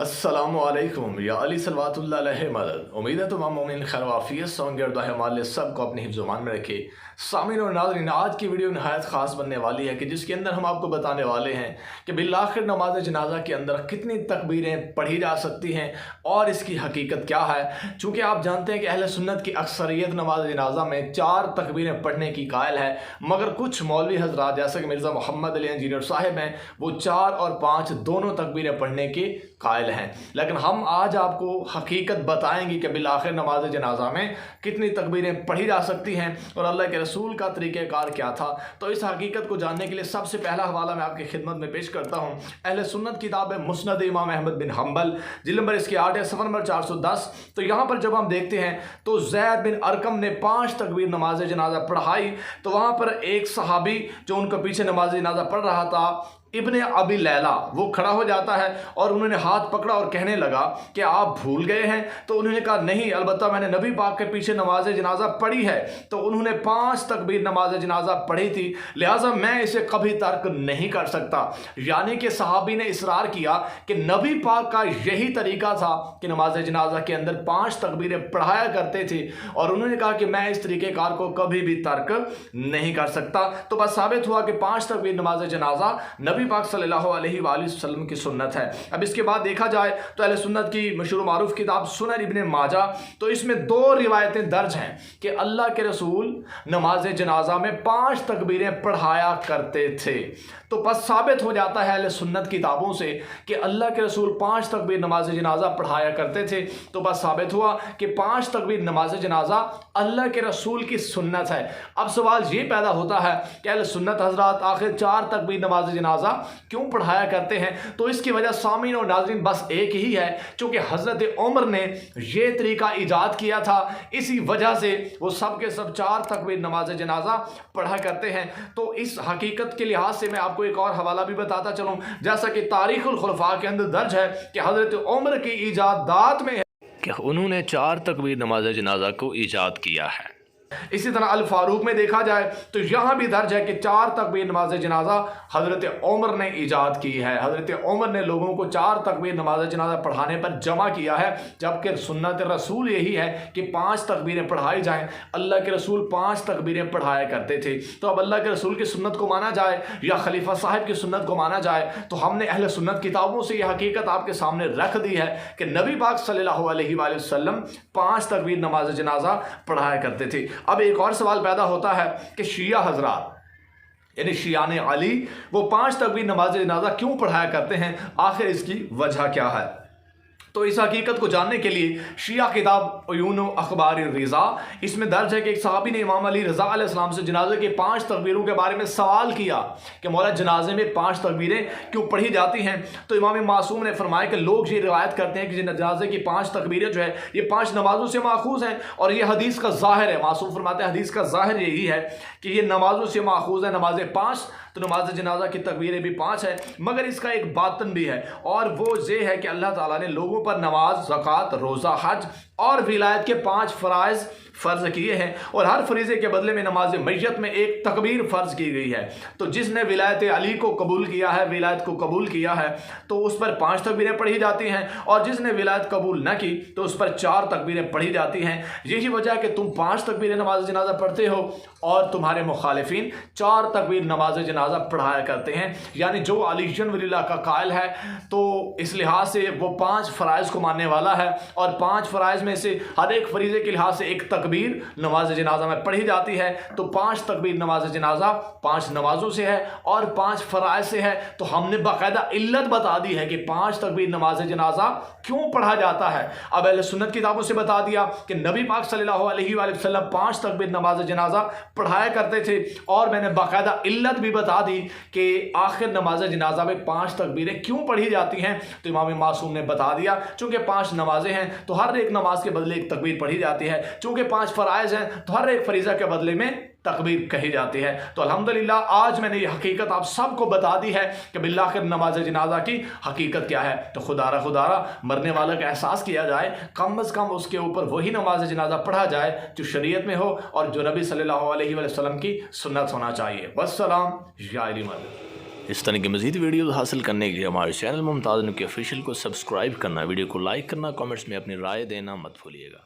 अस्सलामुअलैकुम या अली सल्लल्लाहु अलैहि मदद। उम्मीद है तमाम मोमिन खैर वाफियत से होंगे और दुआ है हमारे सब को अपने हिफ्ज़-ओ-मान में रखे। सामीन और नाज़रीन, आज की वीडियो नहायत ख़ास बनने वाली है कि जिसके अंदर हम आपको बताने वाले हैं कि बिलाखिर नमाज जनाजा के अंदर कितनी तकबीरें पढ़ी जा सकती हैं और इसकी हकीकत क्या है। चूँकि आप जानते हैं कि अहले सुन्नत की अक्सरियत नमाज जनाजा में 4 तकबीरें पढ़ने की कायल है, मगर कुछ मौलवी हजरात जैसे कि मिर्ज़ा मोहम्मद अली इंजीनियर साहब हैं, वो 4 और 5 दोनों तकबीरें पढ़ने के कायल हैं। लेकिन हम आज आपको हकीकत बताएंगे कि बिलाखिर नमाज जनाजा में कितनी तकबीरें पढ़ी जा सकती हैं और अल्लाह के रसूल का तरीक़ेकार क्या था। तो इस हकीकत को जानने के लिए सबसे पहला हवाला मैं आपकी खिदमत में पेश करता हूँ। अहले सुन्नत किताब है मुस्नद इमाम अहमद बिन हम्बल, जिल्द नंबर इसकी 8 है, सफ़र नंबर 410। तो यहाँ पर जब हम देखते हैं तो ज़ैद बिन अरकम ने 5 तकबीर नमाज जनाजा पढ़ाई। तो वहाँ पर एक सहाबी जो उनके पीछे नमाज जनाजा पढ़ रहा था, इब्ने अबी लैला, वो खड़ा हो जाता है और उन्होंने हाथ पकड़ा और कहने लगा कि आप भूल गए हैं। तो उन्होंने कहा नहीं, अलबत्ता मैंने नबी पाक के पीछे नमाज जनाजा पढ़ी है। तो उन्होंने 5 तकबीर नमाज जनाजा पढ़ी थी, लिहाजा मैं इसे कभी तर्क नहीं कर सकता। यानी कि सहाबी ने इसरार किया कि नबी पाक का यही तरीका था कि नमाज जनाजा के अंदर 5 तकबीरें पढ़ाया करते थे और उन्होंने कहा कि मैं इस तरीक़ेकार को कभी भी तर्क नहीं कर सकता। तो बस साबित हुआ कि 5 तकबीर नमाज जनाजा नबी पाक सल्लल्लाहु अलैहि वसल्लम की सुन्नत है। अब इसके बाद देखा जाए तो अहले सुन्नत की मशहूर मारूफ किताब सुनन इब्ने माजा, तो इसमें 2 रिवायतें दर्ज हैं कि अल्लाह के रसूल नमाज जनाजा में 5 तकबीरें पढ़ाया करते थे। तो बस साबित हो जाता है अहले सुन्नत किताबों से कि अल्लाह के रसूल 5 तकबीर नमाज जनाजा पढ़ाया करते थे। तो बस साबित हुआ कि 5 तकबीर नमाज जनाजा अल्लाह के रसूल की सुन्नत है। अब सवाल ये पैदा होता है कि अहले सुन्नत हजरात आखिर 4 तकबीर नमाज जनाजा क्यों पढ़ाया करते हैं। तो इसकी वजह सामीन और नाज़रीन बस एक ही है, क्योंकि हज़रत उमर ने ये तरीका ईजाद किया था, इसी वजह से वो सब के सब 4 तकबीर नमाज जनाजा पढ़ा करते हैं। तो इस हकीकत के लिहाज से मैं आपको एक और हवाला भी बताता चलूँ, जैसा कि तारीख़ुल खुलफा के अंदर दर्ज है कि हज़रत उमर की ईजादात में है कि उन्होंने 4 तकबीर नमाज जनाजा को ईजाद किया है। इसी तरह अल फारूक में देखा जाए तो यहाँ भी दर्ज है कि 4 तकबीर नमाज जनाजा हज़रत उमर ने ईजाद की है। हज़रत उमर ने लोगों को 4 तकबीर नमाज जनाजा पढ़ाने पर जमा किया है, जबकि सुन्नत रसूल यही है कि 5 तकबीरें पढ़ाई जाएं। अल्लाह के रसूल 5 तकबीरें पढ़ाया करते थे। तो अब अल्लाह के रसूल की सुन्नत को माना जाए या खलीफा साहब की सुन्नत को माना जाए, तो हमने अहले सुन्नत किताबों से यह हकीकत आपके सामने रख दी है कि नबी पाक सल्लल्लाहु अलैहि वसल्लम 5 तकबीर नमाज जनाजा पढ़ाया करते थे। अब एक और सवाल पैदा होता है कि शिया हजरात यानी शियाने अली वो 5 तकबीर नमाज जनाजा क्यों पढ़ाया करते हैं, आखिर इसकी वजह क्या है। तो इस हकीकत को जानने के लिए शिया किताब उयून अखबार रिज़ा, इसमें दर्ज है कि एक सहाबी ने इमाम अली रज़ा अलैहिस्सलाम से जनाजे के 5 तकबीरों के बारे में सवाल किया कि मौला जनाजे में 5 तकबीरें क्यों पढ़ी जाती हैं। तो इमाम मासूम ने फरमाया कि लोग ये रिवायत करते हैं कि जनाजे की 5 तकबीरें जो है ये 5 नमाजों से माखूज़ हैं और ये हदीस का ज़ाहिर है। मासूम फरमाते हैं हदीस का ज़ाहिर यही है कि ये नमाजों से माखूज़ है, नमाज़ें 5, तो नमाज जनाजा की तकबीरें भी 5 है। मगर इसका एक बातन भी है और वो ये है कि अल्लाह ताला ने लोगों पर नमाज, ज़कात, रोज़ा, हज और विलायत के 5 फ़राइज़ फ़र्ज़ किए हैं और हर फरीज़े के बदले में नमाज मैयत में एक तकबीर फ़र्ज़ की गई है। तो जिसने विलायत अली को कबूल किया है, विलायत को कबूल किया है, तो उस पर 5 तकबीरें पढ़ी जाती हैं और जिसने विलायत कबूल न की तो उस पर 4 तकबीरें पढ़ी जाती हैं। यही वजह है कि तुम 5 तकबीरें नमाज जनाजा पढ़ते हो और तुम्हारे मुखालिफिन 4 तकबीर नमाज जनाजा पढ़ाया करते हैं। यानी जो अलीजन वलील्लाह का कायल है तो इस लिहाज से वो 5 फ़राइज़ को मानने वाला है और 5 फ़राइज़ में से हर एक फरीज़े के लिहाज से एक तकबीर नमाज जनाजा में पढ़ी जाती है। तो 5 तकबीर नमाज जनाजा 5 नमाजों से है और 5 फ़राइज़ से है। तो हमने बाकायदा इल्लत बता दी है कि 5 तकबीर नमाज जनाजा क्यों पढ़ा जाता है। अब अहले सुन्नत किताबों से बता दिया कि नबी पाक सल्लल्लाहु अलैहि वसल्लम 5 तकबीर नमाज जनाजा पढ़ाया करते थे और मैंने बाकायदा इल्लत भी बता दी कि आखिर नमाज जनाजा में 5 तकबीरें क्यों पढ़ी जाती हैं। तो इमाम मासूम ने बता दिया चूँकि 5 नमाजें हैं तो हर एक नमाज के बदले एक तकबीर पढ़ी जाती है, चूँकि 5 फ़राइज़ हैं तो हर एक फरीज़ा के बदले में तकबीर कही जाती है। तो अल्हम्दुलिल्लाह आज मैंने ये हकीकत आप सबको बता दी है कि बिल्लाखिर नमाज जनाजा की हकीकत क्या है। तो खुदारा मरने वाला का एहसास किया जाए, कम अज़ कम उसके ऊपर वही नमाज जनाजा पढ़ा जाए जो शरीयत में हो और जो नबी सल्लल्लाहु अलैहि वसल्लम की सुन्नत होना चाहिए। वस्सलाम या अली मदद। اس طرح کی مزید ویڈیوز حاصل کرنے کے لیے ہمارے چینل ممتاز نقی آفیشیل کو سبسکرائب کرنا، ویڈیو کو لائک کرنا، کامنٹس میں اپنی رائے دینا مت بھولیے گا۔